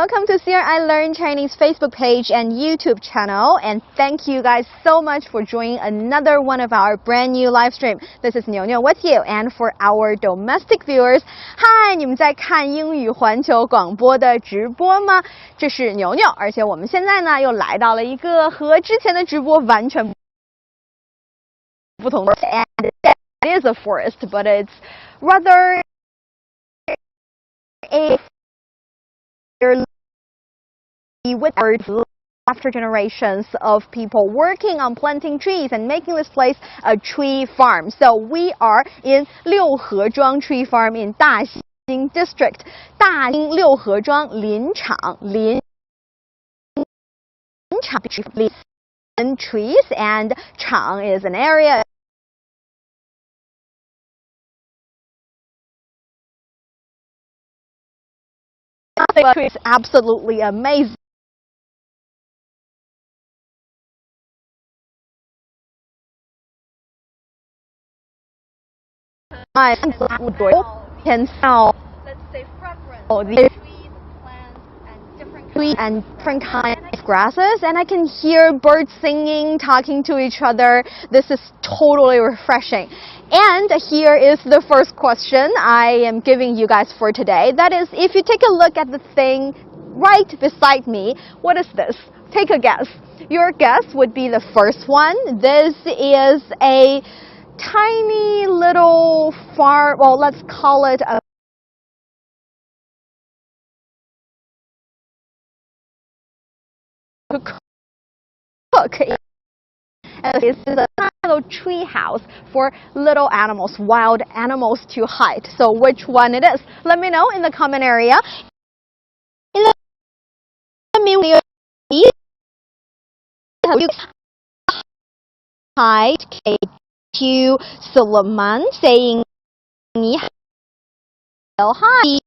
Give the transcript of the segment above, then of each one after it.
welcome to CRI Learn Chinese Facebook page and YouTube channel. And thank you guys so much for joining another one of our brand new live stream. This is Niuniu with you. And for our domestic viewers, Hi, 你们在看英语环球广播的直播吗？这是牛牛，而且我们现在呢又来到了一个和之前的直播完全不同的 and it is a forest, but it's rather a with after generations of people working on planting trees and making this place a tree farm. So we are in 六合庄 Tree Farm in 大兴 District. 大兴六合庄林场 trees, and 场 is an area. It's absolutely amazing. I can smell, let's say, fragrance of the trees, plants, and different kinds of grasses, and I can hear birds singing, talking to each other. This is totally refreshing. And here is the first question I am giving you guys for today. That is, if you take a look at the thing right beside me, what is this? Take a guess. Your guess would be the first one. This is a tiny little farm, well, let's call it a cook. And this is a little tree house for little animals, wild animals to hide. So which one it is? Let me know in the comment area. In the hi to Solomon saying hi.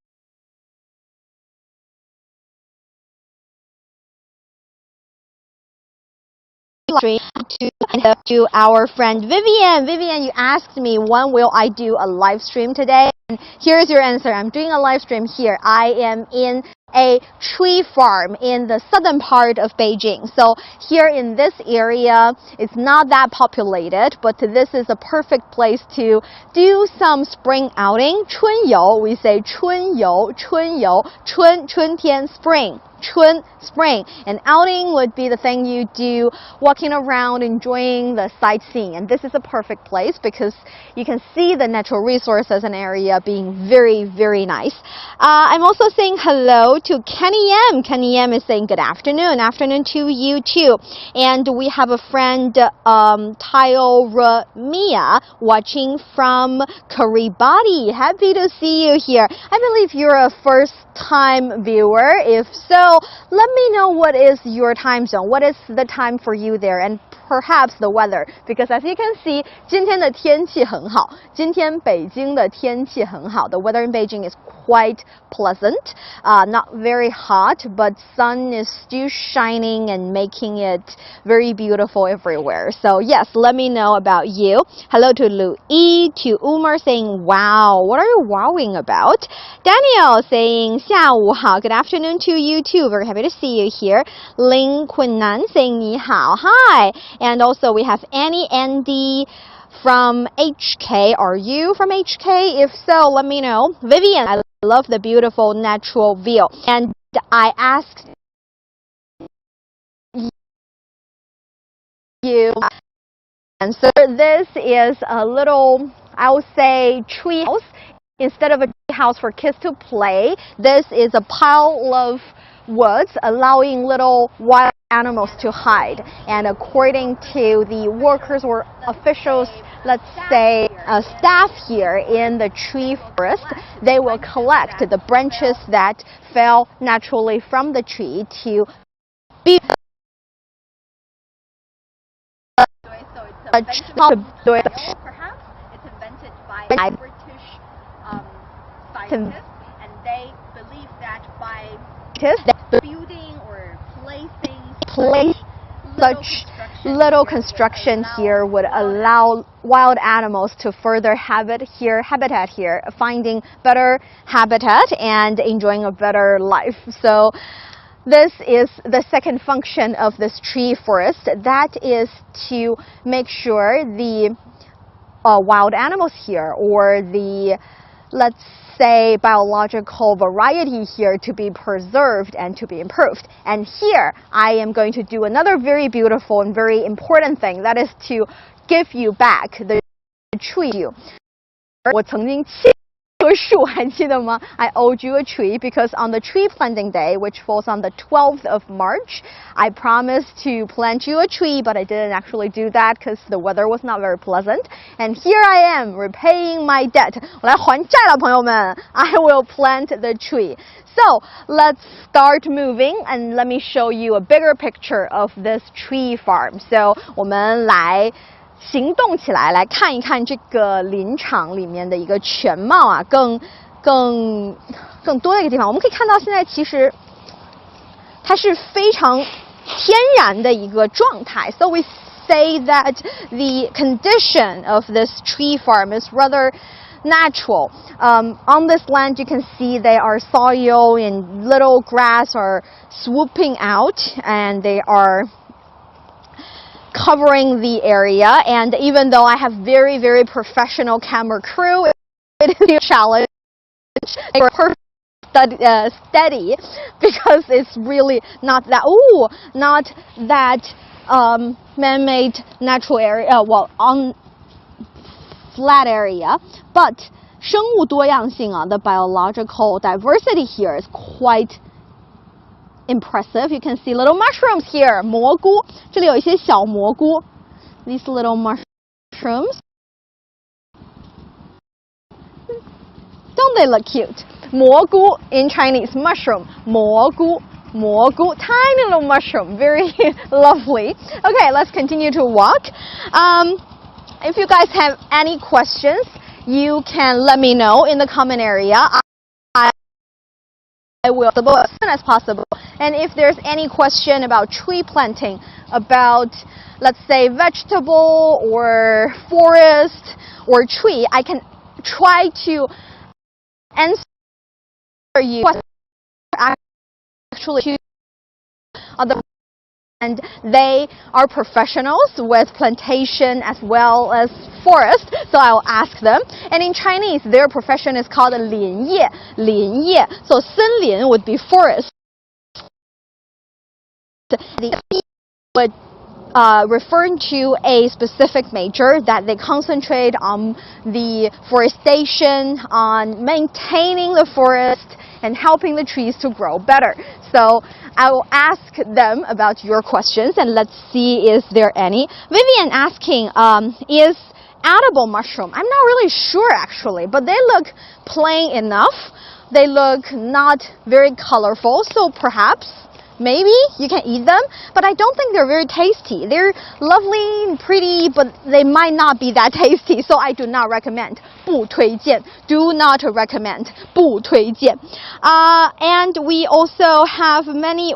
To our friend Vivian. Vivian, you asked me when will I do a live stream today? And here's your answer. I'm doing a live stream here. I am in a tree farm in the southern part of Beijing. So here in this area, it's not that populated, but this is a perfect place to do some spring outing. 春游, we say 春游, 春游, 春天 spring. 春 spring. An outing would be the thing you do walking around enjoying the sightseeing, and this is a perfect place because you can see the natural resources and area being very, very nice. I'm also saying hello to Kenny M. Kenny M is saying good afternoon. Afternoon to you too. And we have a friend Tyora Mia watching from Kiribati. Happy to see you here. I believe you're a first time viewer. If so, let me know what is your time zone. What is the time for you there, and perhaps the weather, because as you can see, 今天的天气很好。今天北京的天气很好。The weather in Beijing is quite pleasant. Not very hot, but sun is still shining and making it very beautiful everywhere. So yes, let me know about you. Hello to Lu Yi, to Umar saying wow. What are you wowing about? Daniel saying 下午好. Good afternoon to you too. Very happy to see you here. Ling Kunnan saying 你好. Hi. And also we have Andy from HK. Are you from HK? If so, let me know. Vivian, I love the beautiful natural view. And I asked you answer. This is a little, I would say, tree house. Instead of a tree house for kids to play, this is a pile of woods allowing little wild animals to hide. And according to the workers or officials, let's say staff here in the tree forest, they will collect the branches that fell naturally from the tree to be perhaps it's invented by British scientists, and they believe that by building or placing such little construction here would allow wild animals to further habitat here, finding better habitat and enjoying a better life. So this is the second function of this tree forest. That is to make sure the wild animals here, or the, let's say, biological variety here, to be preserved and to be improved. And here I am going to do another very beautiful and very important thing, that is to give you back the tree. 我曾经切棵树，还记得吗? I owed you a tree because on the tree planting day, which falls on the 12th of March, I promised to plant you a tree, but I didn't actually do that because the weather was not very pleasant. And here I am repaying my debt. 我来还债了，朋友们. I will plant the tree. So let's start moving and let me show you a bigger picture of this tree farm. So 我们来行动起来，来看一看这个林场里面的一个全貌啊，更多的一个地方。我们可以看到，现在其实它是非常天然的一个状态。So we say that the condition of this tree farm is rather natural. On this land, you can see they are soil and little grass are swooping out, and they are covering the area. And even though I have very, very professional camera crew, it is a challenge. They are perfect, steady, because it's really not that man-made natural area, well, on flat area, but 生物多样性啊, the biological diversity here is quite impressive. You can see little mushrooms here, 蘑菇，这里有一些小蘑菇。These little mushrooms. Don't they look cute? 蘑菇 in Chinese, mushroom, 蘑菇, tiny little mushroom, very lovely. Okay, let's continue to walk. If you guys have any questions, you can let me know in the comment area. I will as soon as possible. And if there's any question about tree planting, about, let's say, vegetable or forest or tree, I can try to answer you actually and they are professionals with plantation as well as forest, so I will ask them. And in Chinese, their profession is called 林业. So 森林 would be forest. They would referring to a specific major that they concentrate on the forestation, on maintaining the forest, and helping the trees to grow better. So I will ask them about your questions, and let's see is there any. Vivian asking, is edible mushroom? I'm not really sure actually, but they look plain enough. They look not very colorful, so perhaps maybe you can eat them, but I don't think they're very tasty. They're lovely and pretty, but they might not be that tasty, so I do not recommend. 不推荐. Do not recommend. 不推荐. And we also have many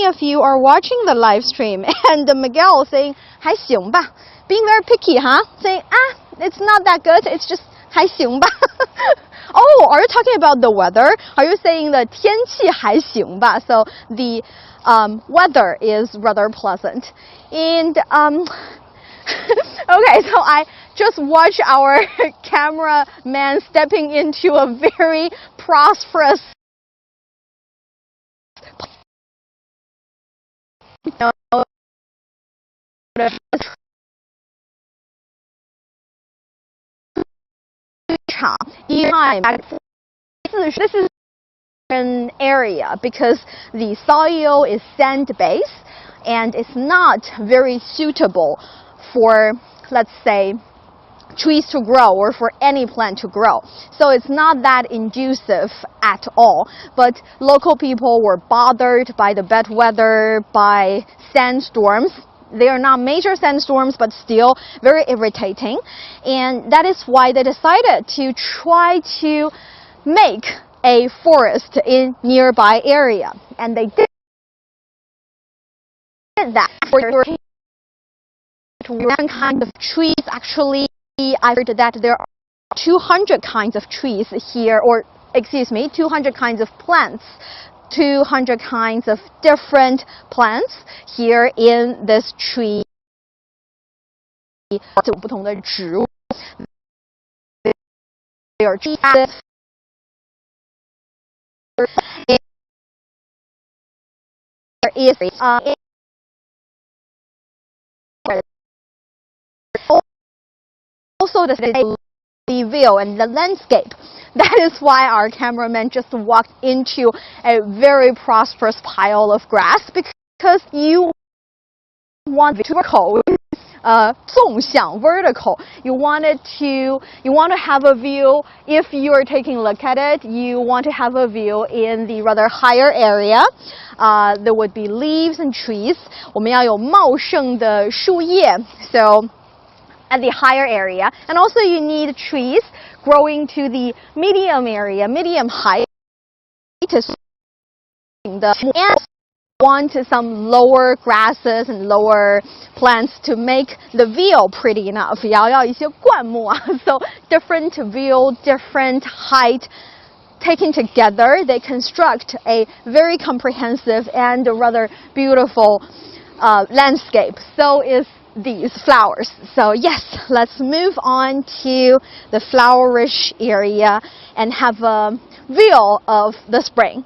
of you are watching the live stream, and Miguel saying 还行吧. Being very picky, huh? Saying, it's not that good, it's just 还行吧. Oh, are you talking about the weather? Are you saying the 天气还行吧? So the weather is rather pleasant. And okay, so I just watched our cameraman stepping into a very prosperous this is an area because the soil is sand-based and it's not very suitable for, let's say, trees to grow or for any plant to grow. So it's not that conducive at all. But local people were bothered by the bad weather, by sandstorms. They are not major sandstorms, but still very irritating. And that is why they decided to try to make a forest in nearby area. And they did that for different kinds of trees. Actually, I heard that there are 200 kinds of trees here, or excuse me, 200 kinds of plants 200 kinds of different plants here in this tree. 不同的植物 there is also the view and the landscape. That is why our cameraman just walked into a very prosperous pile of grass, because you want vertical, 纵向 vertical. You want to have a view. If you are taking a look at it, you want to have a view in the rather higher area. There would be leaves and trees. 我们要有茂盛的树叶. So at the higher area, and also you need trees growing to the medium area, medium height, and want some lower grasses and lower plants to make the view pretty enough. 也要一些灌木啊. So different view, different height, taken together, they construct a very comprehensive and rather beautiful landscape. So is these flowers. So yes, let's move on to the flowerish area and have a view of the spring.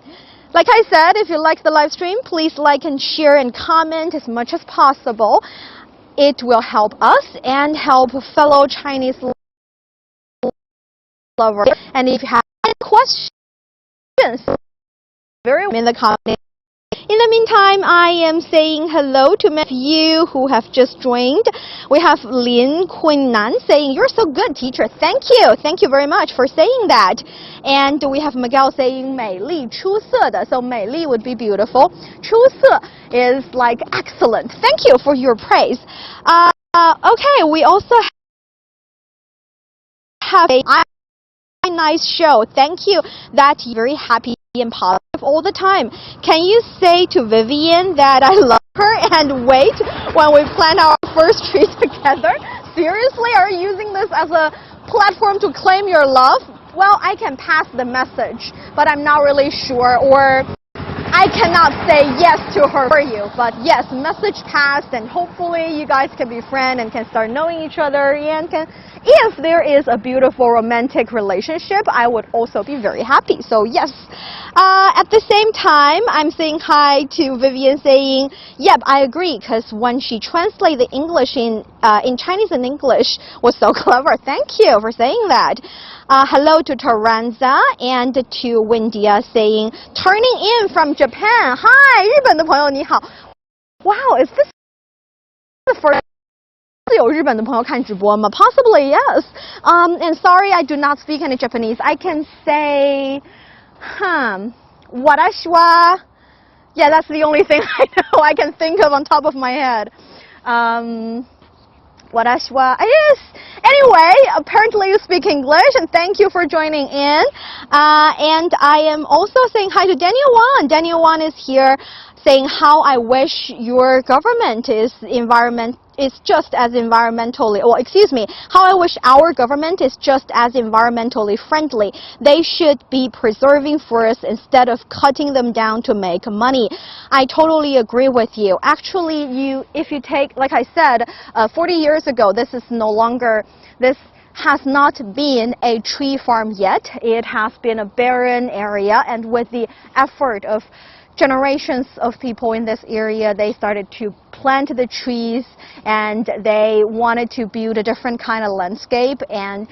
Like I said, if you like the live stream, please like and share and comment as much as possible. It will help us and help fellow Chinese lovers. And if you have any questions, very in the comments. In the meantime, I am saying hello to many of you who have just joined. We have Lin Kunnan saying, "You're so good, teacher." Thank you. Thank you very much for saying that. And we have Miguel saying, 美丽出色的. So 美丽 would be beautiful. 出色 is like excellent. Thank you for your praise. Okay, we also have a nice show. Thank you. That you're very happy and positive all the time. Can you say to Vivian that I love her and wait when we plant our first tree together? Seriously, are you using this as a platform to claim your love? Well, I can pass the message, but I'm not really sure, or I cannot say yes to her for you. But yes, message passed, and hopefully you guys can be friends and can start knowing each other, and if there is a beautiful romantic relationship, I would also be very happy. So yes. At the same time, I'm saying hi to Vivian saying, yep, I agree, because when she translated the English in Chinese and English was so clever. Thank you for saying that. Hello to Taranza and to Windia saying, turning in from Japan. Hi, 日本的朋友你好. Wow, is this the first 有日本的朋友看直播吗? Possibly, yes. And sorry, I do not speak any Japanese. I can say, Warashwa. Yeah, that's the only thing I know. I can think of on top of my head. Warashwa. Yes. Anyway, apparently you speak English, and thank you for joining in. And I am also saying hi to Daniel Wan. Daniel Wan is here saying how I wish your government is just as environmentally, or excuse me, how I wish our government is just as environmentally friendly. They should be preserving forests instead of cutting them down to make money. I totally agree with you. Actually, if you take, like I said, 40 years ago, this has not been a tree farm yet. It has been a barren area, and with the effort of generations of people in this area, they started to plant the trees, and they wanted to build a different kind of landscape, and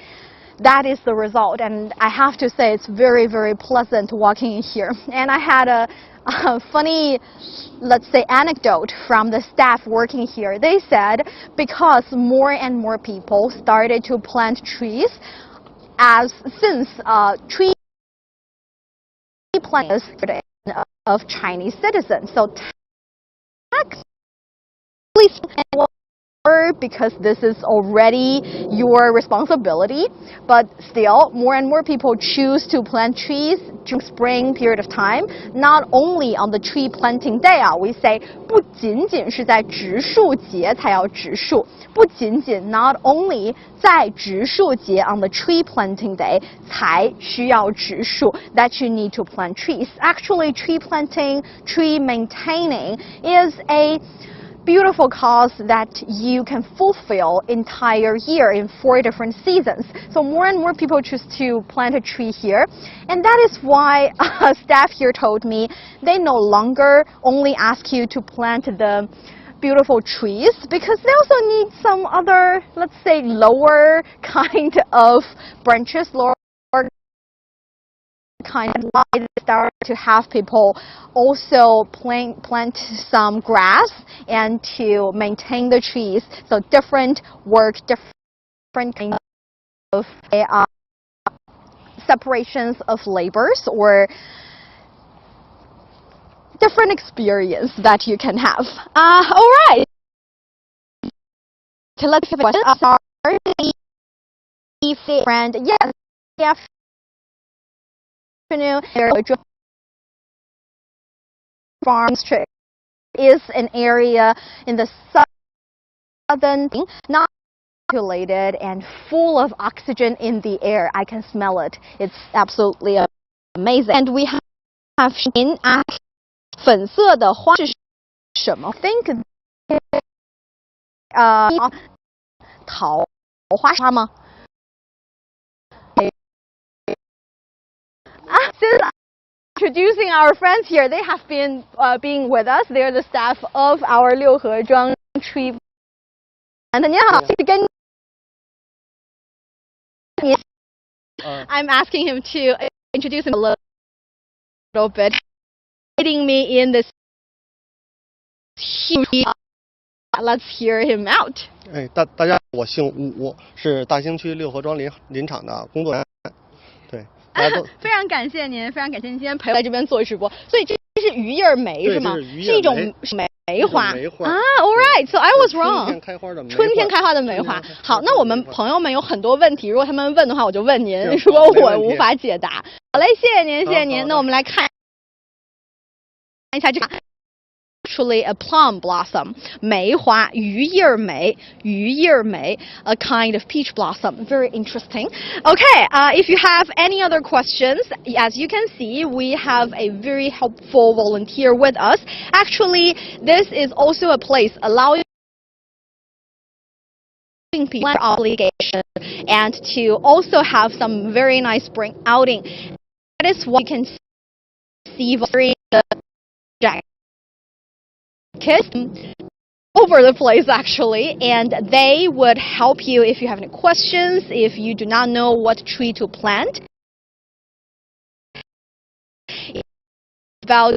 that is the result. And I have to say, it's very, very pleasant walking in here. And I had a funny, let's say, anecdote from the staff working here. They said because more and more people started to plant trees since tree plants of Chinese citizens. So tax longer because this is already your responsibility. But still, more and more people choose to plant trees during spring period of time. Not only on the tree planting day 啊 we say 不仅仅是在植树节才要植树，不仅仅 not only 在植树节 on the tree planting day 才需要植树 that you need to plant trees. Actually, tree planting, tree maintaining is a beautiful cause that you can fulfill entire year in 4 different seasons. So more and more people choose to plant a tree here, and that is why staff here told me they no longer only ask you to plant the beautiful trees, because they also need some other, let's say, lower kind of branches, lower kind of light, start to have people also plant some grass and to maintain the trees. So different work, different kind of separations of labors or different experience that you can have. All right. Okay, let's have a question. Friend, yes. Farm district is an area in the southern, not populated and full of oxygen in the air. I can smell it. It's absolutely amazing. And we have in 粉色的花是什么 ？Think 桃花吗？ Since introducing our friends here, they have been being with us. They're the staff of our 六合庄 tree. And 你好，跟你 I'm asking him to introduce him a little bit, leading me in this huge. Let's hear him out. 哎，大家好，我姓武，是大兴区六合庄林场的工作人员。对，大家都非常感谢您，非常感谢您今天陪我来这边做直播。所以这是鱼叶梅是吗？是一种梅花啊。All right, so I was wrong. 春天开花的梅花。好，那我们朋友们有很多问题，如果他们问的话，我就问您。如果我无法解答，好嘞，谢谢您，谢谢您。那我们来看一下这个。Actually, a plum blossom, 梅花，鱼叶梅，a kind of peach blossom. Very interesting. Okay, if you have any other questions, as you can see, we have a very helpful volunteer with us. Actually, this is also a place allowing people obligation and to also have some very nice spring outing. That is what you can see very kids over the place actually, and they would help you if you have any questions, if you do not know what tree to plant. About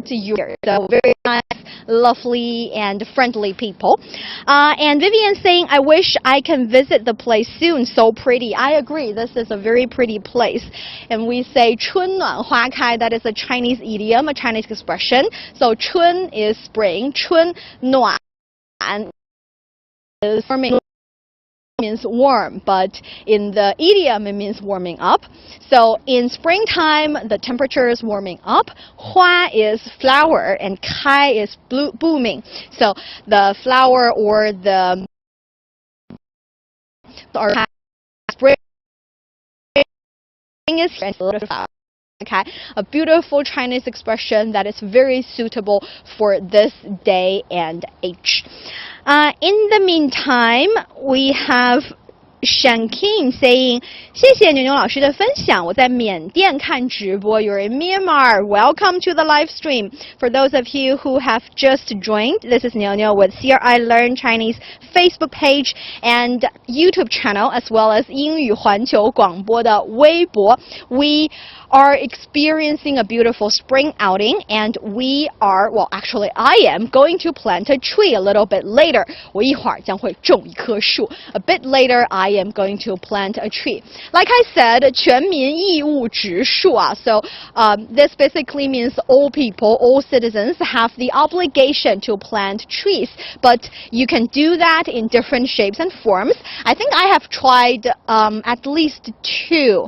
you, so very nice, lovely, and friendly people. And Vivian saying, I wish I can visit the place soon. So pretty. I agree. This is a very pretty place. And we say 春暖花开. That is a Chinese idiom, a Chinese expression. So 春 is spring. 春暖 is forming. Means warm, but in the idiom it means warming up. So in springtime the temperature is warming up. 花 is flower and 开 is booming. So the flower or the spring is okay, a beautiful Chinese expression that is very suitable for this day and age. In the meantime, we have Shanking saying, 谢谢牛牛老师的分享，我在缅甸看直播。You're in Myanmar. Welcome to the live stream. For those of you who have just joined, this is Niuniu with CRI Learn Chinese Facebook page and YouTube channel, as well as 英语环球广播的微博. We are experiencing a beautiful spring outing, and we are, well, actually, I am going to plant a tree a little bit later. 我一会儿将会种一棵树. A bit later, I am going to plant a tree. Like I said, 全民义务植树啊. So this basically means all people, all citizens have the obligation to plant trees, but you can do that in different shapes and forms. I think I have tried at least 2.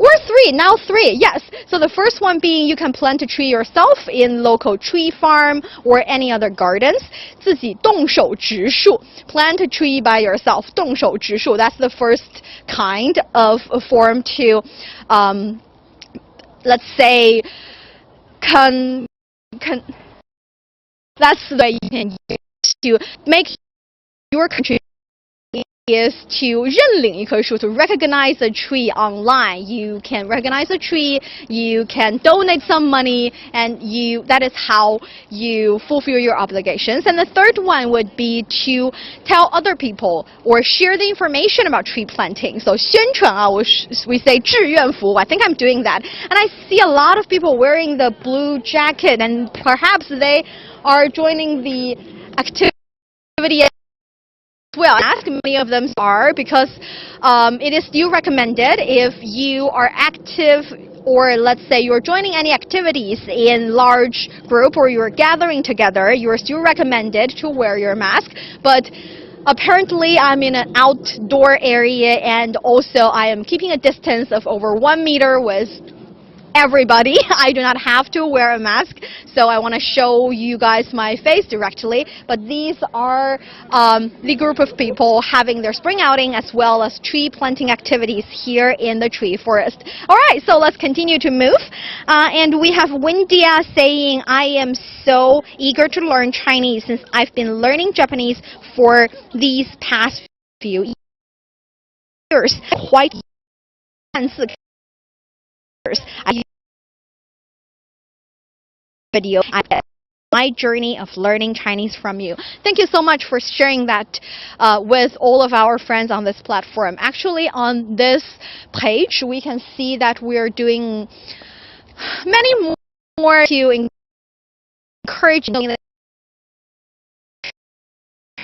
Or 3, now 3, yes. So the first one being you can plant a tree yourself in local tree farm or any other gardens. 自己动手植树. Plant a tree by yourself. 动手植树. That's the first kind of form to, let's say, that's the way you can use to make your country is to 认领一棵树, to recognize a tree online. You can recognize a tree, you can donate some money, and that is how you fulfill your obligations. And the third one would be to tell other people or share the information about tree planting. So 宣传啊, we say 志愿服. I think I'm doing that. And I see a lot of people wearing the blue jacket, and perhaps they are joining the activity well. I ask many of them are because it is still recommended if you are active, or let's say you're joining any activities in large group or you're gathering together, you're still recommended to wear your mask. But apparently I'm in an outdoor area, and also I am keeping a distance of over 1 meter with everybody. I do not have to wear a mask, so I want to show you guys my face directly. But these are the group of people having their spring outing as well as tree planting activities here in the tree forest. All right, so let's continue to move. And we have Windia saying, I am so eager to learn Chinese since I've been learning Japanese for these past few years. Quite video my journey of learning Chinese from you. Thank you so much for sharing that with all of our friends on this platform. Actually, on this page, we can see that we're doing many more to encourage the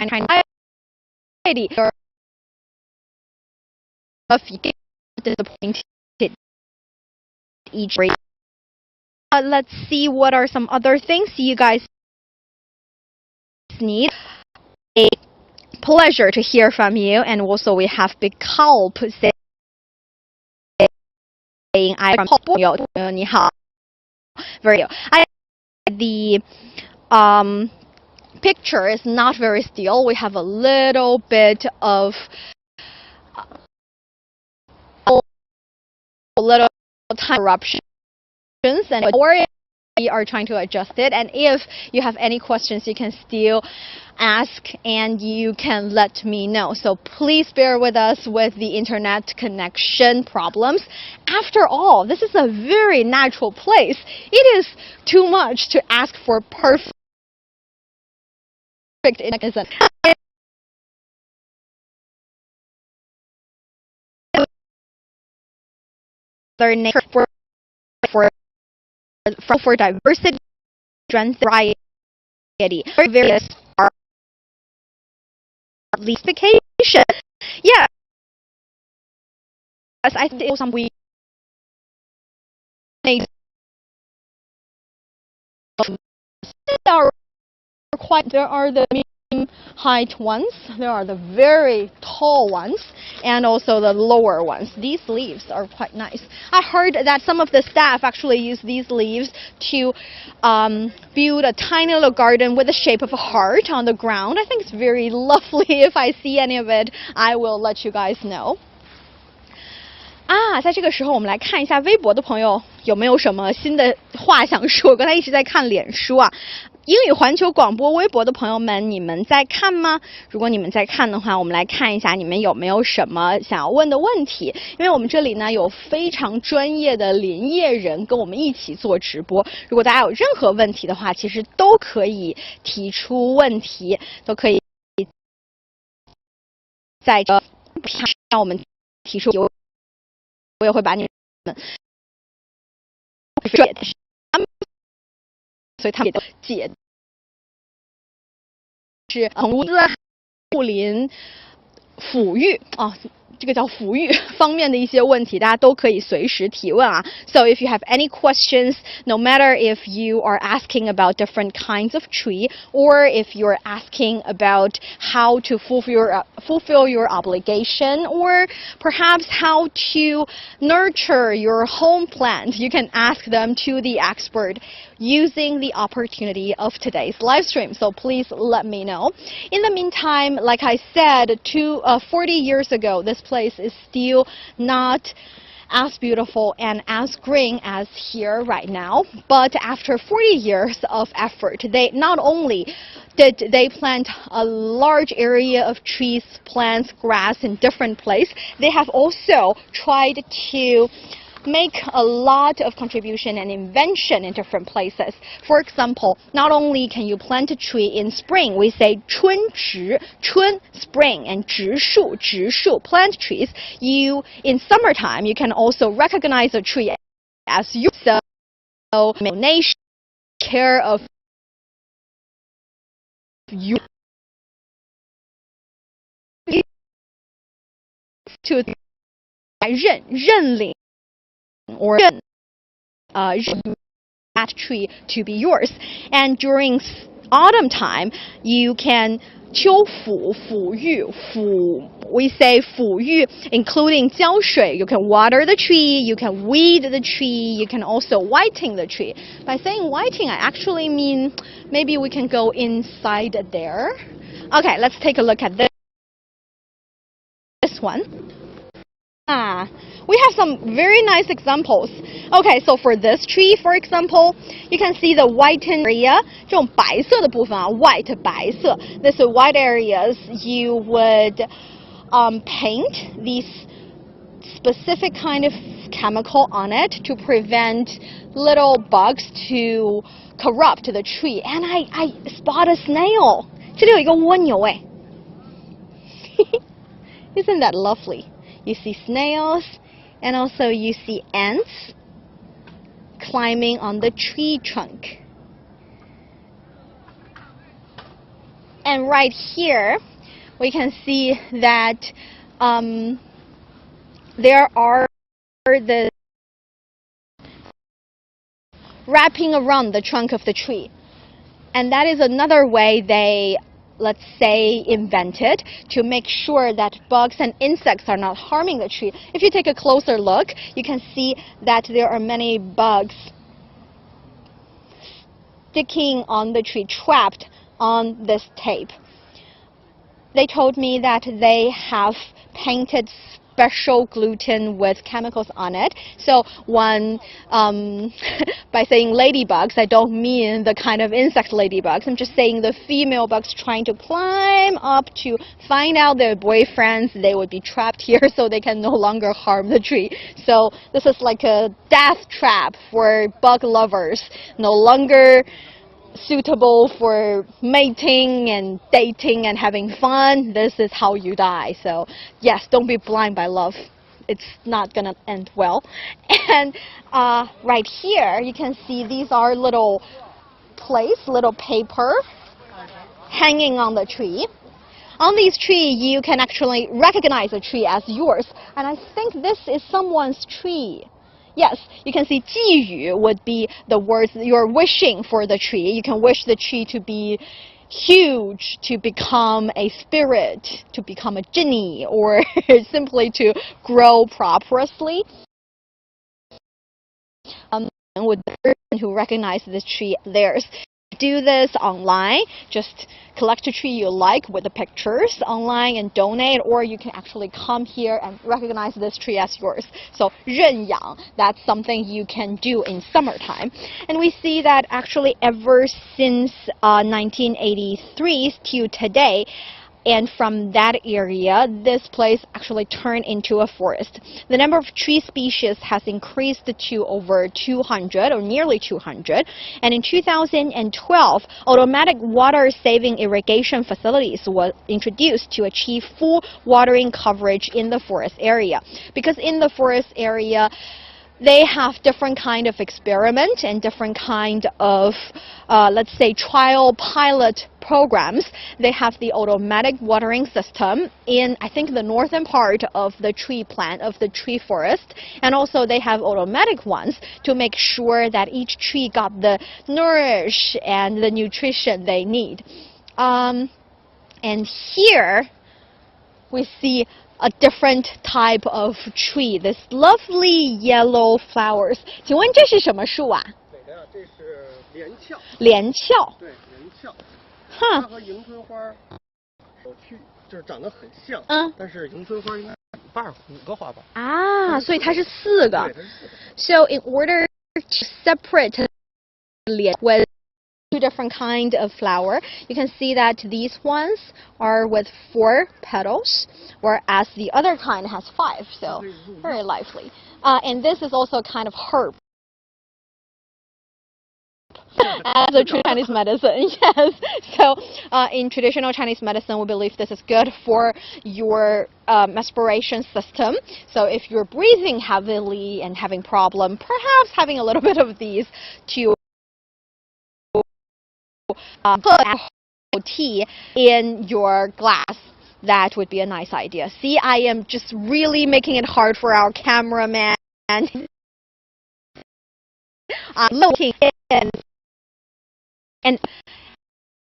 Chinese of disappointed each grade. Let's see what are some other things you guys need. A pleasure to hear from you, and also we have Big Kalp saying I from 你好 very the picture is not very still. We have a little bit of time eruption, and we are trying to adjust it. And if you have any questions, you can still ask and you can let me know. So please bear with us with the internet connection problems. After all, this is a very natural place. It is too much to ask for perfect internet. For diversity, strength, variety, various vacation. Yes, I think some we are quite. There are the medium height ones. There are the very tall ones, and also the lower ones. These leaves are quite nice. I heard that some of the staff actually use these leaves to build a tiny little garden with the shape of a heart on the ground. I think it's very lovely. If I see any of it, I will let you guys know. 在这个时候我们来看一下微博的朋友有没有什么新的话想说。我刚才一直在看脸书啊。英语环球广播微博的朋友们，你们在看吗？如果你们在看的话，我们来看一下你们有没有什么想要问的问题。因为我们这里呢有非常专业的连业人跟我们一起做直播。如果大家有任何问题的话，其实都可以提出问题，都可以在让我们提出，我也会把你们所以他们解是投资护林抚育啊。这个叫抚育方面的一些问题，大家都可以随时提问啊。So if you have any questions, no matter if you are asking about different kinds of tree, or if you're asking about how to fulfill your obligation, or perhaps how to nurture your home plant, you can ask them to the expert using the opportunity of today's live stream. So please let me know. In the meantime, like I said, 40 years ago, this place is still not as beautiful and as green as here right now. But after 40 years of effort, they not only did they plant a large area of trees, plants, grass in different places, they have also tried to make a lot of contribution and invention in different places. For example, not only can you plant a tree in spring, we say 春植, 春 spring, and 植树, 植树, plant trees. In summertime, you can also recognize a tree as you donation, care of you to 认领 or that tree to be yours. And during autumn time, you can 秋抚, 抚育, we say 抚育, including 浇水. You can water the tree, you can weed the tree, you can also whiting the tree. By saying whiting, I actually mean maybe we can go inside there. Okay, let's take a look at this one. We have some very nice examples. Okay, so for this tree, for example, you can see the whitened area. 这种白色的部分啊 white 白色 This white areas you would paint these specific kind of chemical on it to prevent little bugs to corrupt the tree. And I spot a snail. 这里有一个蜗牛哎。Isn't that lovely? You see snails, and also you see ants climbing on the tree trunk. And right here, we can see that there are the wrapping around the trunk of the tree. And that is another way they, let's say, invented to make sure that bugs and insects are not harming the tree. If you take a closer look, you can see that there are many bugs sticking on the tree, trapped on this tape. They told me that they have painted special gluten with chemicals on it. So when, by saying ladybugs, I don't mean the kind of insect ladybugs. I'm just saying the female bugs trying to climb up to find out their boyfriends. They would be trapped here so they can no longer harm the tree. So this is like a death trap for bug lovers. No longer suitable for mating and dating and having fun. This is how you die. So yes, don't be blind by love. It's not gonna end well. And right here you can see these are little plates, little paper hanging on the tree. On this tree you can actually recognize a tree as yours, and I think this is someone's tree. Yes, you can see 寄语 would be the words you're wishing for the tree. You can wish the tree to be huge, to become a spirit, to become a genie, or simply to grow prosperously. With the person who recognizes the tree theirs. Do this online. Just collect a tree you like with the pictures online and donate, or you can actually come here and recognize this tree as yours. So 认养, that's something you can do in summertime. And we see that actually ever since 1983 to today, and from that area, this place actually turned into a forest. The number of tree species has increased to over 200 or nearly 200. And in 2012, automatic water-saving irrigation facilities were introduced to achieve full watering coverage in the forest area. Because in the forest area, they have different kind of experiment and different kind of, let's say, trial pilot programs. They have the automatic watering system in, I think, the northern part of the tree plant, of the tree forest. And also they have automatic ones to make sure that each tree got the nourish and the nutrition they need. And here we see a different type of tree, this lovely yellow flowers. 请问这是什么树啊？这是连翘。连翘。对，连翘。它和迎春花有趣，就是长得很像。但是迎春花应该5个花瓣。啊，所以它是4个。So in order to separate with 2 different kind of flower, you can see that these ones are with 4 petals, whereas the other kind has 5, so very lively. And this is also kind of herb. As a true Chinese medicine, yes. So in traditional Chinese medicine, we believe this is good for your respiration system. So if you're breathing heavily and having problem, perhaps having a little bit of these to put tea in your glass, that would be a nice idea. See, I am just really making it hard for our cameraman. Looking in and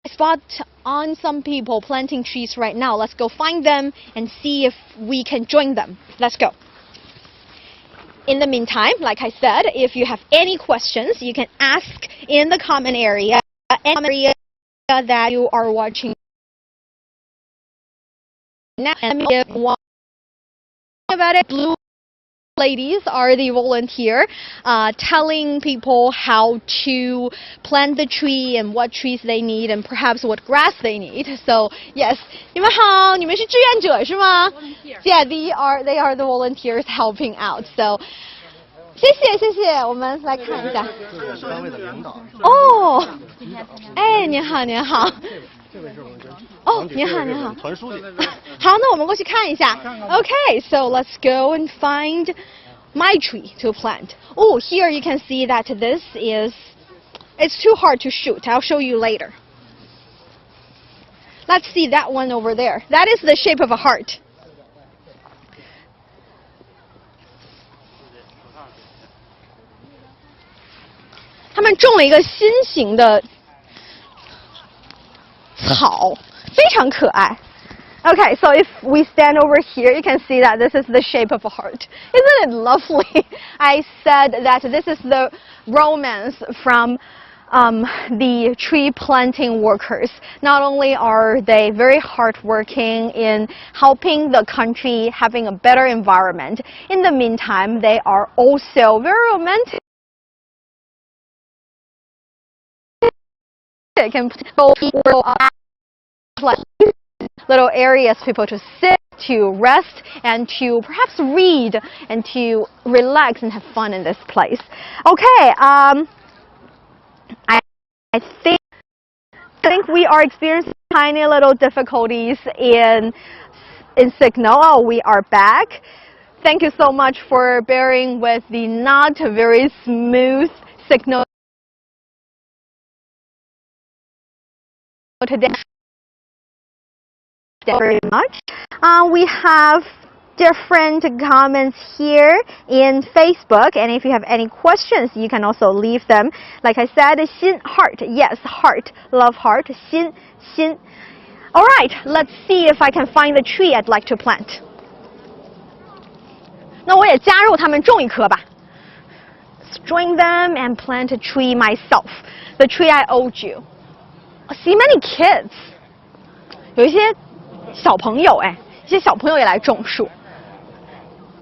spot on some people planting trees right now. Let's go find them and see if we can join them. Let's go. In the meantime, like I said, if you have any questions, you can ask in the comment area. Any area that you are watching now. One about it. Blue ladies are the volunteer telling people how to plant the tree and what trees they need and perhaps what grass they need. So yes, 你们好，你们是志愿者是吗？ Yeah, they are the volunteers helping out. So 谢谢，我们来看一下。这是单位的领导。哦，哎，您好。这位是我们哦，您好。团书记。好，那我们过去看一下。Okay, so let's go and find my tree to plant. Oh, here you can see that this is, it's too hard to shoot. I'll show you later. Let's see that one over there. That is the shape of a heart. They 种了一个新型的草，非常可爱。Okay, so if we stand over here, you can see that this is the shape of a heart. Isn't it lovely? I said that this is the romance from the tree planting workers. Not only are they very hardworking in helping the country having a better environment, in the meantime, they are also very romantic. And little areas for people to sit, to rest, and to perhaps read and to relax and have fun in this place. Okay, I think we are experiencing tiny little difficulties in signal. Oh, we are back. Thank you so much for bearing with the not very smooth signal today. Very much. We have different comments here in Facebook, and if you have any questions, you can also leave them. Like I said, 心 heart, yes, heart, love heart, 心 心. All right, let's see if I can find the tree I'd like to plant. 那我也加入他们种一棵吧. Let's join them and plant a tree myself. The tree I owed you. I see many kids. 有一些小朋友一些小朋友也来种树。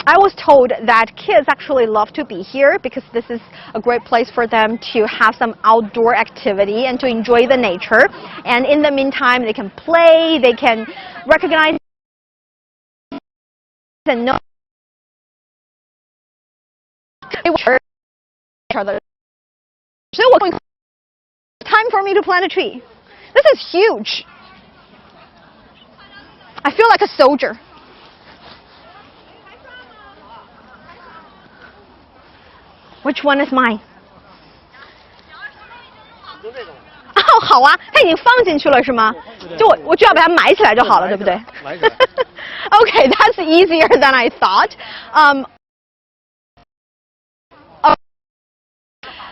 I was told that kids actually love to be here because this is a great place for them to have some outdoor activity and to enjoy the nature. And in the meantime, they can play, they can recognize and know each other. So time for me to plant a tree. This is huge. I feel like a soldier. Which one is mine? 用这个吗？哦，好啊，它已经放进去了是吗？就我就要把它埋起来就好了，对不对？埋起来。Okay, that's easier than I thought.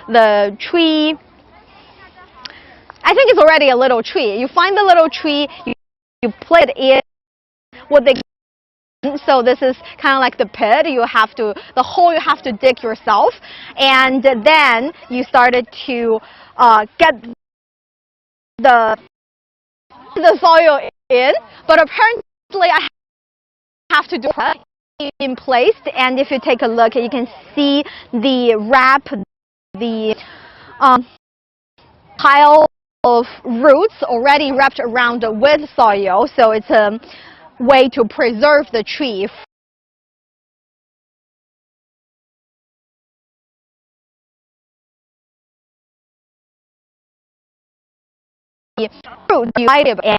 The tree. I think it's already a little tree. You find the little tree, you put it in what they. So this is kind of like the pit. The hole you have to dig yourself, and then you started to get the soil in. But apparently, I have to do it in place. And if you take a look, you can see the pile of roots already wrapped around with soil. So it's a way to preserve the tree fruit divided and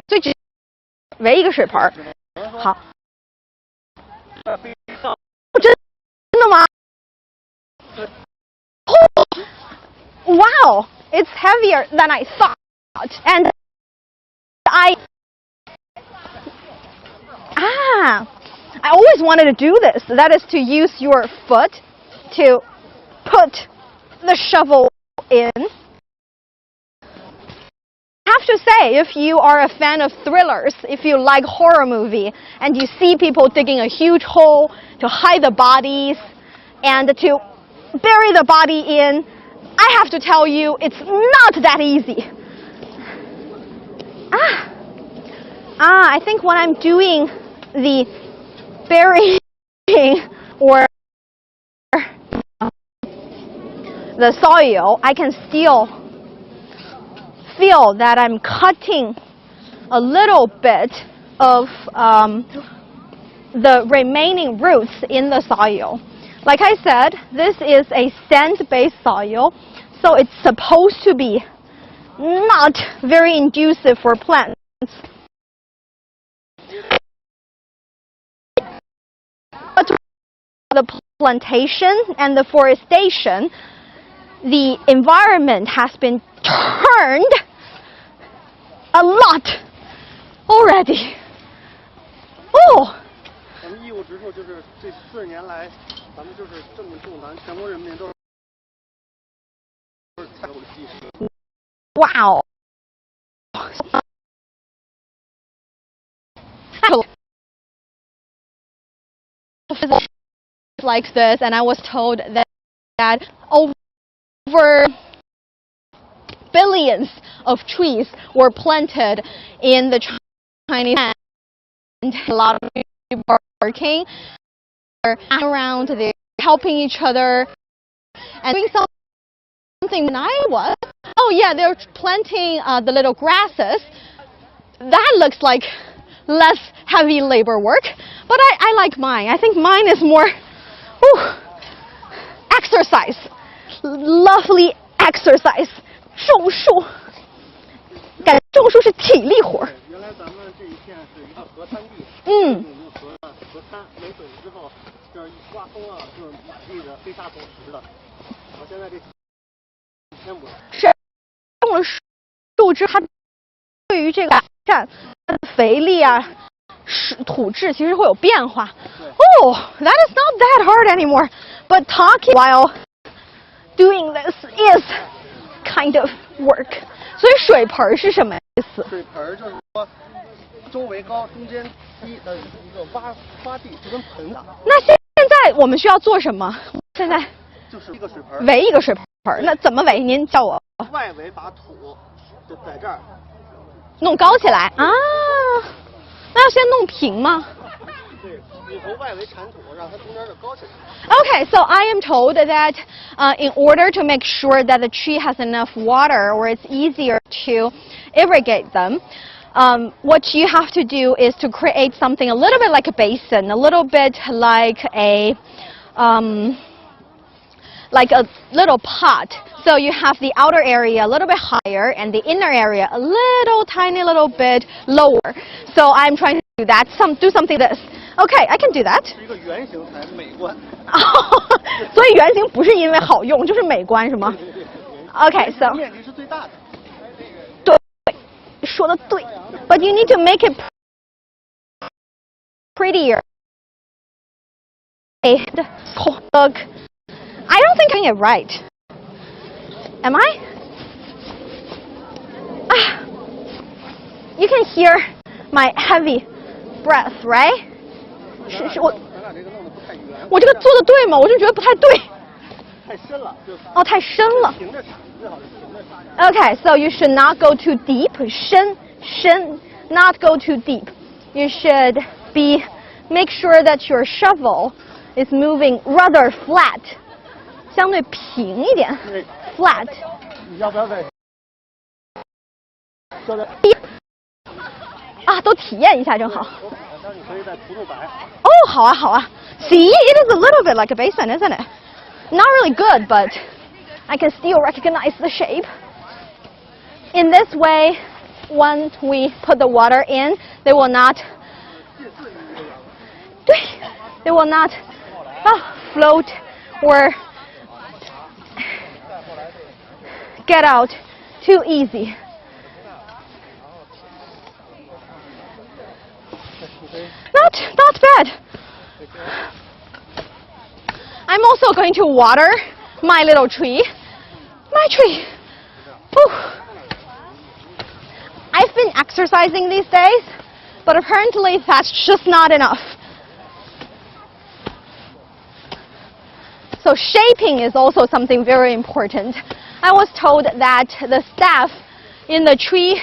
最直围一个水盆。好，真的吗？ Wow, it's heavier than I thought, and I always wanted to do this. That is to use your foot to put the shovel in. I have to say, if you are a fan of thrillers, if you like horror movie, and you see people digging a huge hole to hide the bodies and to bury the body in, I have to tell you, it's not that easy. I think when I'm doing the burying or the soil, I can still feel that I'm cutting a little bit of the remaining roots in the soil. Like I said, this is a sand-based soil, so it's supposed to be not very conducive for plants. But the plantation and the forestation, the environment has been turned a lot already. Oh! 咱们义务植树就是这40年来，咱们就是这么种咱全国人民都是采购的技术。Wow! Like this, and I was told that over billions of trees were planted in the Chinese land. A lot of people are working around, they're helping each other and doing something when I was. Oh yeah, they're planting the little grasses. That looks like less heavy labor work, but I like mine. I think mine is more exercise, lovely exercise. 种树，感觉种树是体力活。原来咱们这一片是一个河滩地，河滩没水之后，这一刮风啊，就是满地的黑沙土石的。我现在这天不是种了树枝，它对于这个占肥力啊、土质其实会有变化。Oh, that is not that hard anymore. But talking while doing this is kind of work. 所以水盆是什么意思？水盆就是说周围高，中间低的一个洼地，就跟盆子。那现在我们需要做什么？现在就是一个水盆，围一个水盆。那怎么围？您教我。外围把土就在这儿弄高起来啊？那要先弄平吗？ Okay, so I am told that in order to make sure that the tree has enough water or it's easier to irrigate them, what you have to do is to create something a little bit like a basin, a little bit like a little pot. So you have the outer area a little bit higher and the inner area a tiny little bit lower. So I'm trying to do that. Do something like this. Okay, I can do that. 是一个圆形才美观。所以圆形不是因为好用，就是美观是吗？Okay, so 面积是最大的。对，说的对。But you need to make it prettier. Look, I don't think I'm doing it right. Am I? You can hear my heavy breath, right? 我这个做的对吗？我就觉得不太对。太深了。哦，太深了。平着插，最好是平着插。Okay, so you should not go too deep. 深 not go too deep. You should make sure that your shovel is moving rather flat. 相对平一点。Flat. 你要不要再？都体验一下正好。但是你可以再涂涂白。哦，好啊，好啊。See, it is a little bit like a basin, isn't it? Not really good, but I can still recognize the shape. In this way, once we put the water in, they will not float or get out too easy. Not bad. I'm also going to water my little tree. My tree. Whew. I've been exercising these days, but apparently that's just not enough. So shaping is also something very important. I was told that the staff in the tree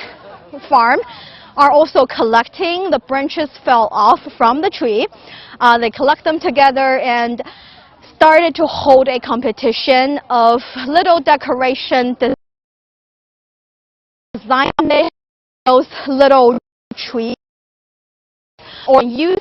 farm are also collecting the branches fell off from the tree. They collect them together and started to hold a competition of little decoration design those little trees or use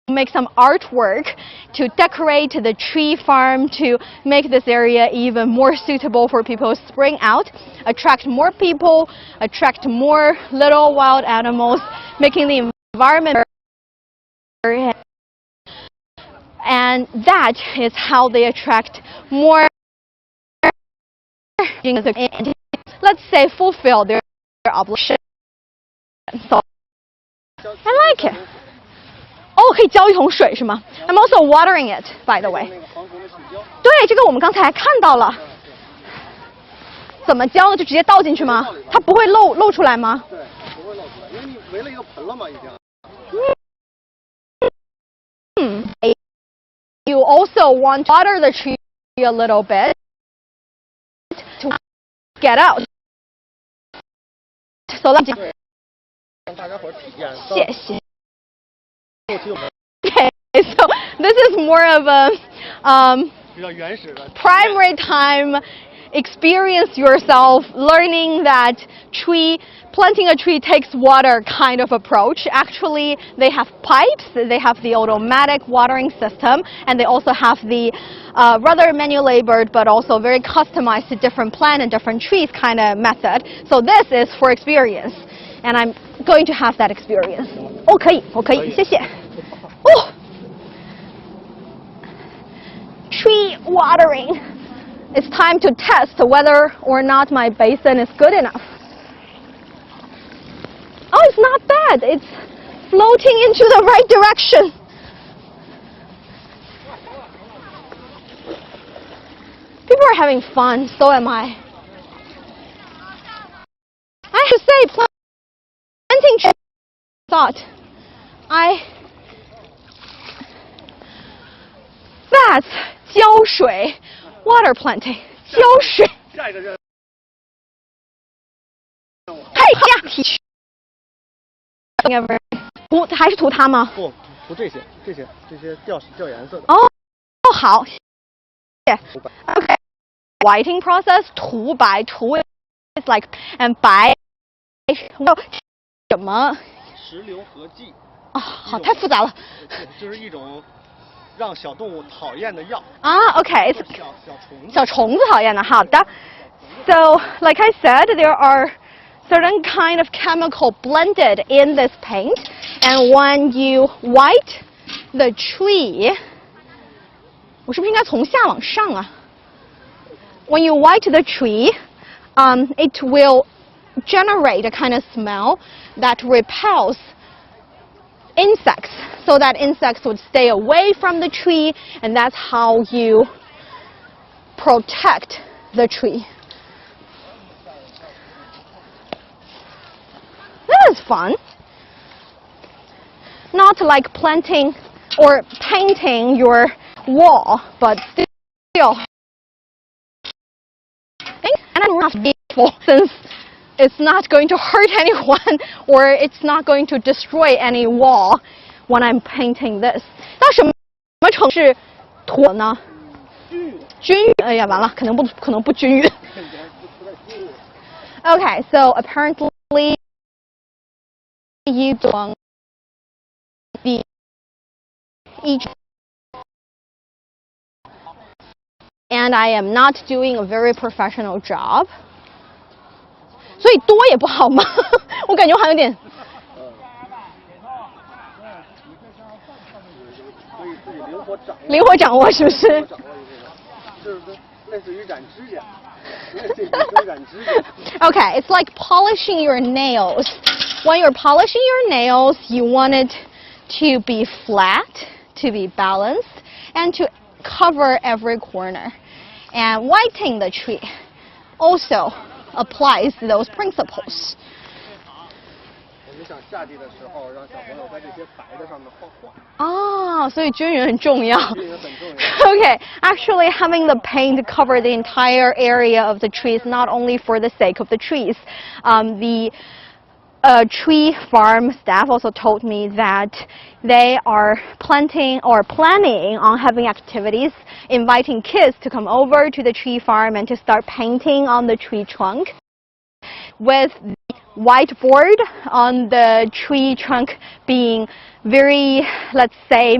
make some artwork to decorate the tree farm to make this area even more suitable for people to spring out, attract more people, attract more little wild animals, making the environment better. And that is how they attract more, let's say, fulfill their obligation. So I like it. 哦，可以浇一桶水是吗 ？I'm also watering it, by the way. 对，这个我们刚才看到了。怎么浇呢？就直接倒进去吗？它不会漏出来吗？对，不会漏出来，因为你围了一个盆了嘛，已经。You also want to water the tree a little bit to get out. So let's 让大家伙体验。谢谢。Okay, so this is more of a primary time experience yourself learning that planting a tree takes water kind of approach. Actually, they have pipes, they have the automatic watering system, and they also have the rather manual labored but also very customized to different plant and different trees kind of method. So this is for experience, and I'm going to have that experience. 哦，可以，我可以，谢谢。Oh, tree watering. It's time to test whether or not my basin is good enough. Oh, it's not bad. It's floating into the right direction. People are having fun, so am I. I have to say, planting trees, that's 浇水 water planting 浇水。下一个任务。嘿呀！涂还是涂它吗？不，涂这些掉颜色的。哦，好，谢谢。Okay. Whiting process 涂白涂 is like and 白什么？石榴合剂。啊，好，太复杂了。就是一种让小动物讨厌的药。啊 ，OK， 小虫子讨厌的，好的。So, like I said, there are certain kind of chemical blended in this paint, and when you white the tree. 我是不是应该从下往上啊 ？When you white the tree, it will generate a kind of smell that repels insects, so that insects would stay away from the tree, and that's how you protect the tree. That is fun. Not like planting or painting your wall, but still. And I'm not beautiful since it's not going to hurt anyone or it's not going to destroy any wall when I'm painting this. 那什么城市土呢？均匀。哎呀，完了，可能不均匀。Okay, so apparently you don't the each, and I am not doing a very professional job. 所以多也不好吗？我感觉我还有点。灵活掌握是不是？就是类似于染指甲。Okay, it's like polishing your nails. When you're polishing your nails, you want it to be flat, to be balanced, and to cover every corner. And whitening the tree also applies those principles. 我们想夏季的时候让小朋友在这些白的上面画画。哦，所以均匀很重要。均匀很重要。Okay, actually having the paint cover the entire area of the tree is not only for the sake of the trees. The tree farm staff also told me that they are planning on having activities, inviting kids to come over to the tree farm and to start painting on the tree trunk. With the whiteboard on the tree trunk being very, let's say,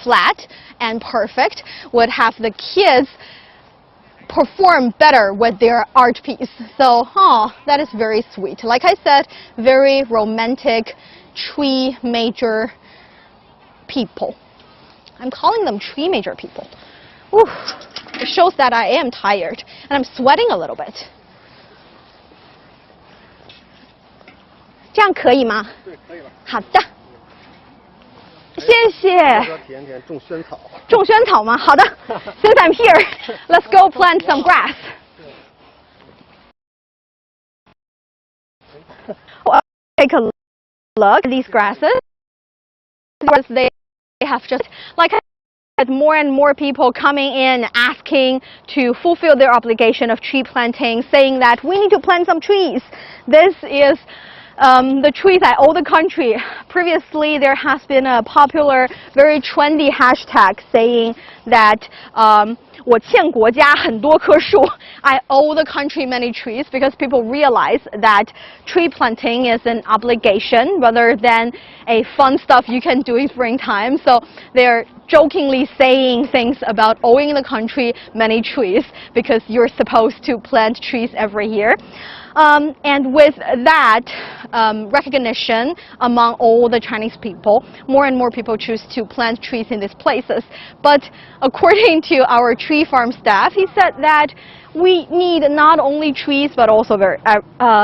flat and perfect, would have the kids perform better with their art piece. So, that is very sweet. Like I said, very romantic tree major people. I'm calling them tree major people. Oof, it shows that I am tired and I'm sweating a little bit. 这样可以吗？对，可以了。好的，谢谢。体验体验种萱草。种萱草吗？好的。Since I'm here, let's go plant some grass. Take a look at these grasses. They have just, like I said, more and more people coming in asking to fulfill their obligation of tree planting, saying that we need to plant some trees. This is the trees I owe the country. Previously, there has been a popular, very trendy hashtag saying that 我欠国家很多棵树. I owe the country many trees because people realize that tree planting is an obligation rather than a fun stuff you can do in springtime. So they're jokingly saying things about owing the country many trees because you're supposed to plant trees every year. And with that recognition among all the Chinese people, more and more people choose to plant trees in these places. But according to our tree farm staff, he said that we need not only trees but also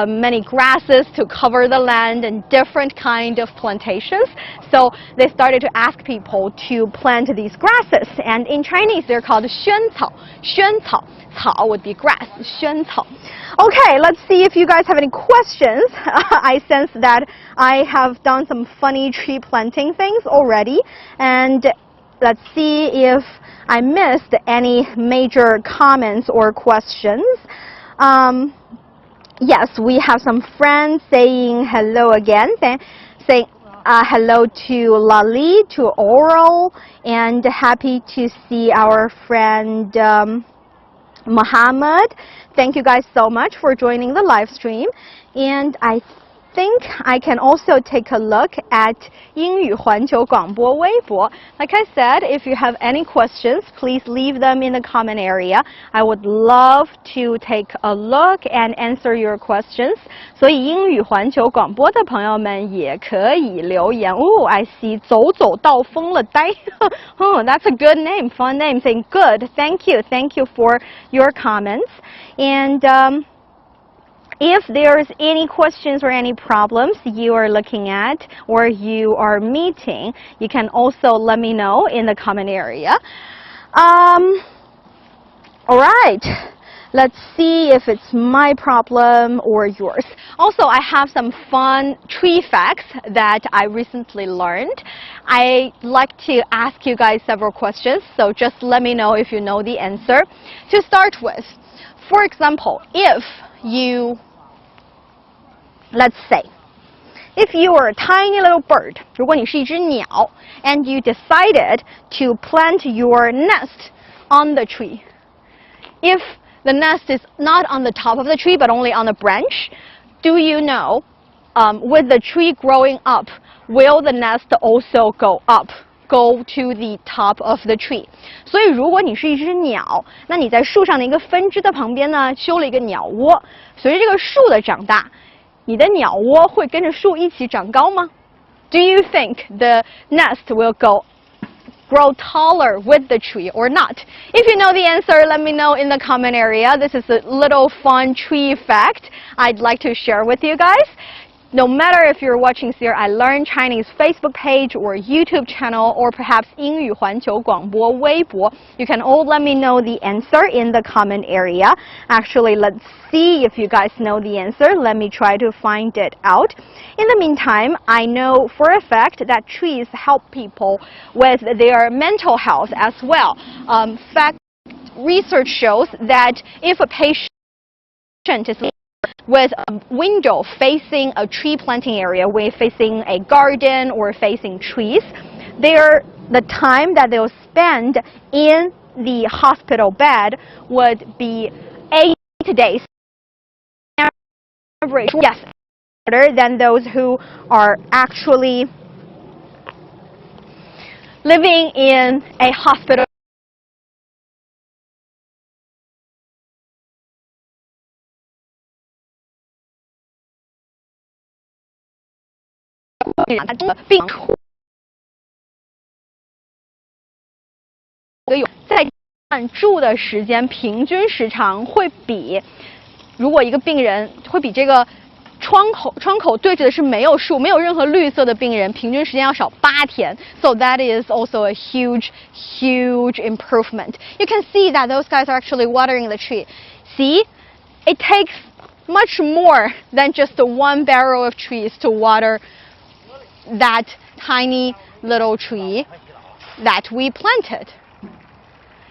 many grasses to cover the land and different kind of plantations. So they started to ask people to plant these grasses, and in Chinese they're called 萱草. 萱草, 草 would be grass. 萱草. Okay, let's see if you guys have any questions. I sense that I have done some funny tree planting things already, and let's see if I missed any major comments or questions. Yes, we have some friends saying hello again, saying hello to Lali, to Oral, and happy to see our friend Muhammad. Thank you guys so much for joining the live stream. And I think I can also take a look at 英语环球广播微博. Like I said, if you have any questions, please leave them in the comment area. I would love to take a look and answer your questions. 所以英语环球广播的朋友们也可以留言. Oh, I see 走走到疯了呆. Oh, that's a good name, fun name. Saying good. Thank you for your comments. And if there's any questions or any problems you are looking at or you are meeting, you can also let me know in the comment area. All right. Let's see if it's my problem or yours. Also, I have some fun tree facts that I recently learned. I like to ask you guys several questions, so just let me know if you know the answer. To start with, for example, if you, let's say, if you are a tiny little bird, 如果你是一只鸟, and you decided to plant your nest on the tree. If the nest is not on the top of the tree but only on the branch, do you know, with the tree growing up, will the nest also go to the top of the tree? 所以如果你是一只鸟，那你在树上的一个分支的旁边呢，修了一个鸟窝。随着这个树的长大，你的鸟窝会跟着树一起长高吗？ Do you think the nest will grow taller with the tree or not? If you know the answer, let me know in the comment area. This is a little fun tree fact I'd like to share with you guys. No matter if you're watching here I Learn Chinese Facebook page or YouTube channel or perhaps 英语环球广播微博, you can all let me know the answer in the comment area. Actually, let's see if you guys know the answer. Let me try to find it out. In the meantime, I know for a fact that trees help people with their mental health as well. Research shows that if a patient is with a window facing a tree planting area, facing a garden or facing trees, the time that they'll spend in the hospital bed would be 8 days. Average, yes, better than those who are actually living in a hospital.所以在住的时间平均时长会比，如果一个病人会比这个窗口对着的是没有树、没有任何绿色的病人，平均时间要少8天。So that is also a huge improvement. You can see that those guys are actually watering the tree. See, it takes much more than just one barrel of trees to water that tiny little tree that we planted.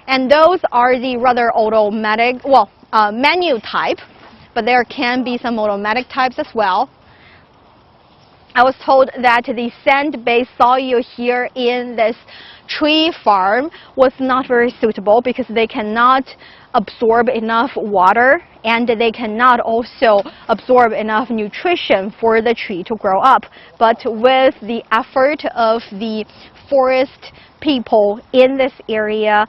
And those are the rather automatic, manual type, but there can be some automatic types as well. I was told that the sand-based soil here in this tree farm was not very suitable because they cannot absorb enough water and they cannot also absorb enough nutrition for the tree to grow up. But with the effort of the forest people in this area,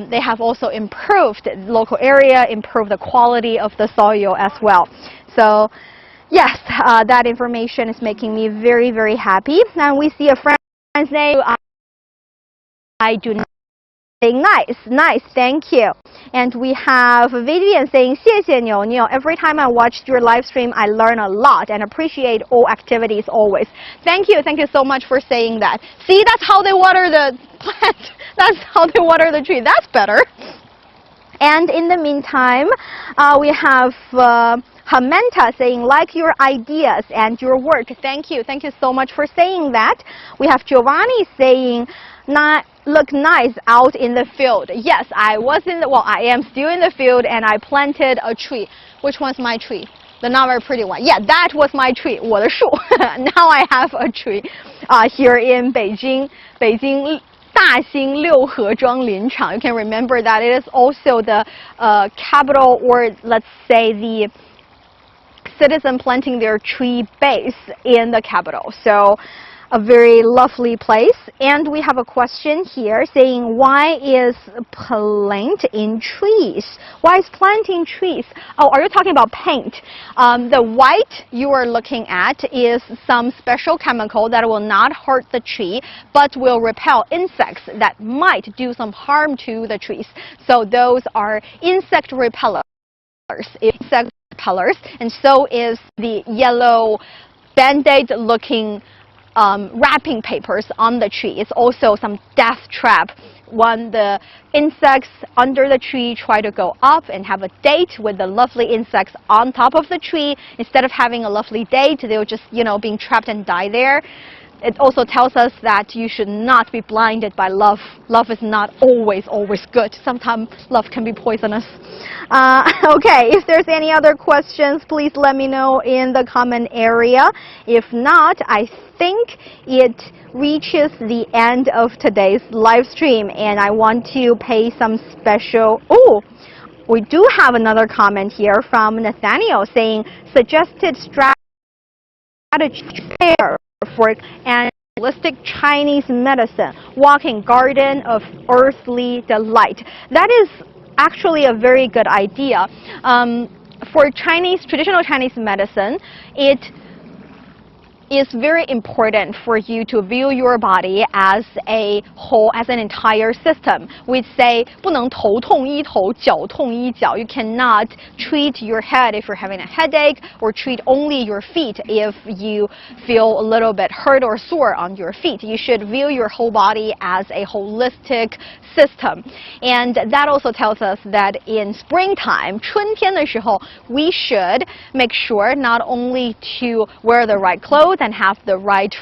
they have also improved the local area, improved the quality of the soil as well. So yes, that information is making me very happy. And we see a friend's name. I do not saying nice, thank you. And we have Vivian saying 谢谢 Niuniu. Every time I watch your live stream, I learn a lot and appreciate all activities always. Thank you so much for saying that. See, that's how they water the plant. That's how they water the tree. That's better. And in the meantime, we have Hamenta saying, like your ideas and your work. Thank you so much for saying that. We have Giovanni saying, look nice out in the field. Yes, I am still in the field and I planted a tree. Which one's my tree? The not very pretty one. Yeah, that was my tree, 我的树. Now I have a tree here in Beijing.大兴六合庄林场. You can remember that it is also the capital, or let's say the citizens planting their tree base in the capital. So a very lovely place. And we have a question here saying, why is plant in trees? Why is planting trees? Oh, are you talking about paint? The white you are looking at is some special chemical that will not hurt the tree, but will repel insects that might do some harm to the trees. So those are insect repellers. Insect repellers, and so is the yellow band-aid looking wrapping papers on the tree. It's also some death trap. When the insects under the tree try to go up and have a date with the lovely insects on top of the tree, instead of having a lovely date, they'll just, being trapped and die there. It also tells us that you should not be blinded by love. Love is not always good. Sometimes love can be poisonous. Okay, if there's any other questions, please let me know in the comment area. If not, I think it reaches the end of today's live stream, and I want to pay some special... Oh, we do have another comment here from Nathaniel saying, suggested strategy for an holistic Chinese medicine, walking garden of earthly delight. That is actually a very good idea. For traditional Chinese medicine, it is very important for you to view your body as a whole, as an entire system. We say 不能头痛医头，脚痛医脚. You cannot treat your head if you're having a headache, or treat only your feet if you feel a little bit hurt or sore on your feet. You should view your whole body as a holistic system. And that also tells us that in springtime, 春天的时候, we should make sure not only to wear the right clothes and have the right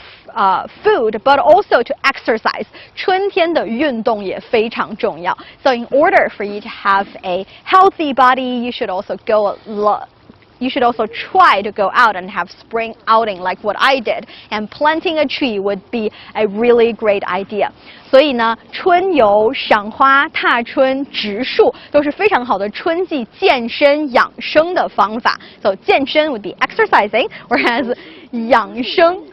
food, but also to exercise. 春天的运动也非常重要. So in order for you to have a healthy body, you should also try to go out and have spring outing like what I did. And planting a tree would be a really great idea. 所以呢，春游、赏花、踏春、植树都是非常好的春季健身养生的方法。So 健身 would be exercising, whereas 养生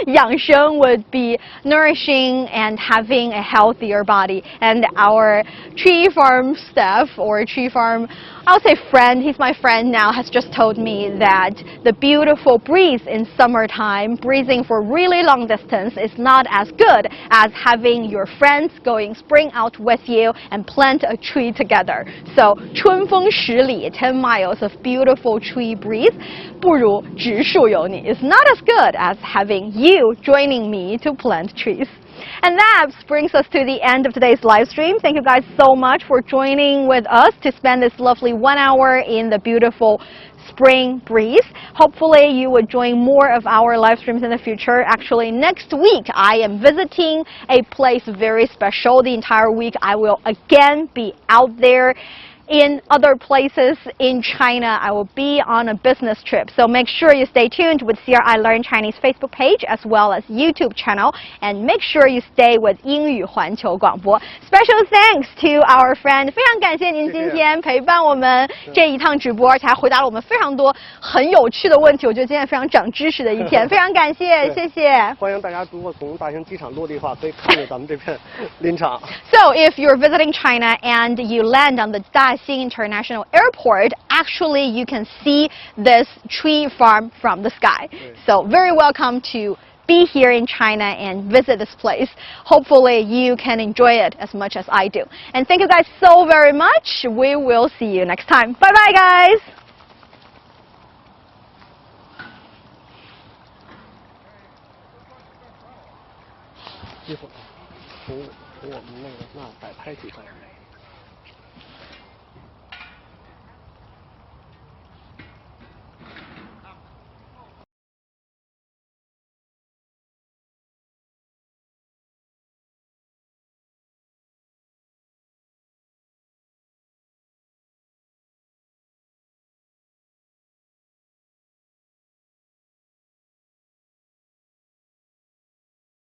养生 would be nourishing and having a healthier body. And our tree farm staff, or tree farm, I'll say friend, he's my friend now, has just told me that the beautiful breeze in summertime, breezing for really long distance, is not as good as having your friends going spring out with you and plant a tree together. So 春风十里, 10 miles of beautiful tree breeze, 不如植树有你, is not as good as having you joining me to plant trees. And that brings us to the end of today's live stream. Thank you guys so much for joining with us to spend this lovely 1 hour in the beautiful spring breeze. Hopefully you will join more of our live streams in the future. Actually, next week I am visiting a place very special. The entire week I will again be out there in other places in China. I will be on a business trip. So make sure you stay tuned with CRI Learn Chinese Facebook page as well as YouTube channel. And make sure you stay with 英语环球广播. Special thanks to our friend. 非常感谢您今天陪伴我们这一趟直播，而且还回答了我们非常多很有趣的问题。我觉得今天非常长知识的一天，非常感谢，谢谢。欢迎大家如果从大兴机场落地的话，可以看着咱们这片林场。So if you're visiting China and you land on the Daxing International Airport, actually you can see this tree farm from the sky. So very welcome to be here in China and visit this place. Hopefully you can enjoy it as much as I do. And thank you guys so very much. We will see you next time. Bye bye guys. 一会儿从我们那个那摆拍几张。